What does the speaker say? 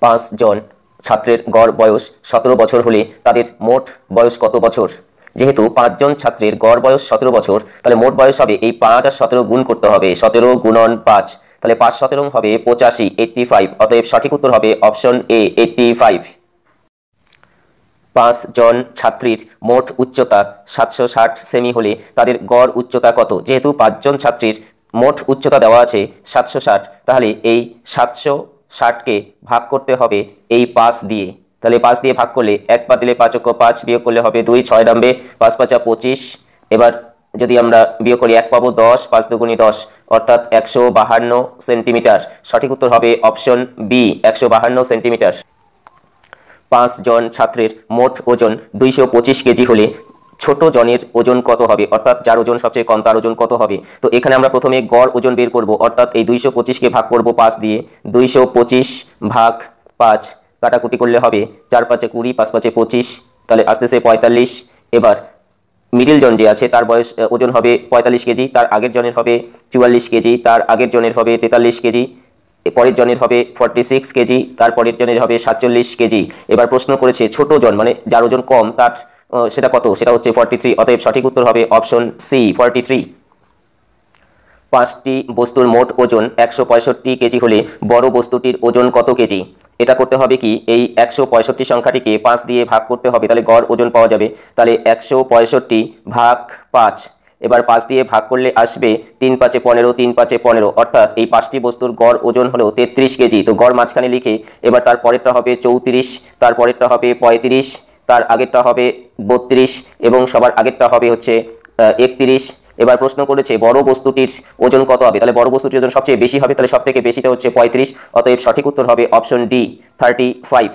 5 জন ছাত্রের গড় বয়স 17 বছর হলে তাদের মোট বয়স কত বছর? যেহেতু 5 জন ছাত্রের গড় বয়স 17 বছর, তাহলে মোট বয়স হবে এই 5 আর 17 গুণ করতে হবে, 17 গুণন 5, তাহলে 5 17 হবে 85, 85। অতএব সঠিক উত্তর হবে অপশন এ 85। 5 জন ছাত্রীর মোট উচ্চতা 760 সেমি হলে তাদের গড় উচ্চতা কত? যেহেতু 5 জন ছাত্রীর মোট উচ্চতা দেওয়া আছে 760, তাহলে এই 760কে ভাগ করতে হবে এই 5 দিয়ে। তাহলে 5 দিয়ে ভাগ করলে 1 বাদ দিলে 5 × 5, বিয়োগ করলে হবে 2, 6 নামবে 5 5 25। এবার যদি আমরা বিয়োগ করি 1 পাবো 10, 5 দুগুণী 10, অর্থাৎ 152 সেন্টিমিটার। সঠিক উত্তর হবে অপশন বি 152 সেন্টিমিটার। 5 জন ছাত্রের মোট ওজন 225 কেজি হলে ছোট জনের ওজন কত হবে? অর্থাৎ যার ওজন সবচেয়ে কম তার ওজন কত হবে? তো এখানে আমরা প্রথমে গড় ওজন বের করব, অর্থাৎ এই 225কে ভাগ করব 5 দিয়ে। 225 ভাগ 5 কাটাকুটি করলে হবে 4 5 20, 5 5 25, তাহলে আসতেছে 45। এবার মিডিল জন যে আছে তার বয়স ওজন হবে 45 কেজি, তার আগের জনের হবে 44 কেজি, তার আগের জনের হবে 43 কেজি, পরের জনের হবে 46 কেজি, তারপরের জনের হবে 47 কেজি। এবার প্রশ্ন করেছে ছোট জন মানে যার ওজন কম তার সেটা কত? সেটা হচ্ছে 43। অতএব সঠিক উত্তর হবে অপশন সি 43। 5টি বস্তুর মোট ওজন 165 কেজি হলে বড় বস্তুটির ওজন কত কেজি? এটা করতে হবে কি, এই 165 সংখ্যাটিকে 5 দিয়ে ভাগ করতে হবে, তাহলে গড় ওজন পাওয়া যাবে। তাহলে 165 ভাগ 5, এবার 5 দিয়ে ভাগ করলে আসবে 3 5 15, 3 5 15, অর্থাৎ এই 5টি বস্তুর গড় ওজন হলো 33 কেজি। তো গড় মাঝখানে লিখে এবার তার পরেরটা হবে 34, তার পরেরটা হবে 35, তার আগেরটা হবে 32 এবং সবার আগেরটা হবে হচ্ছে 31। এবার প্রশ্ন করেছে বড় বস্তুটির ওজন কত হবে? তাহলে বড় বস্তুটির ওজন সবচেয়ে বেশি হবে, তাহলে সবথেকে বেশিটা হচ্ছে 35। অতএব সঠিক উত্তর হবে অপশন ডি 35।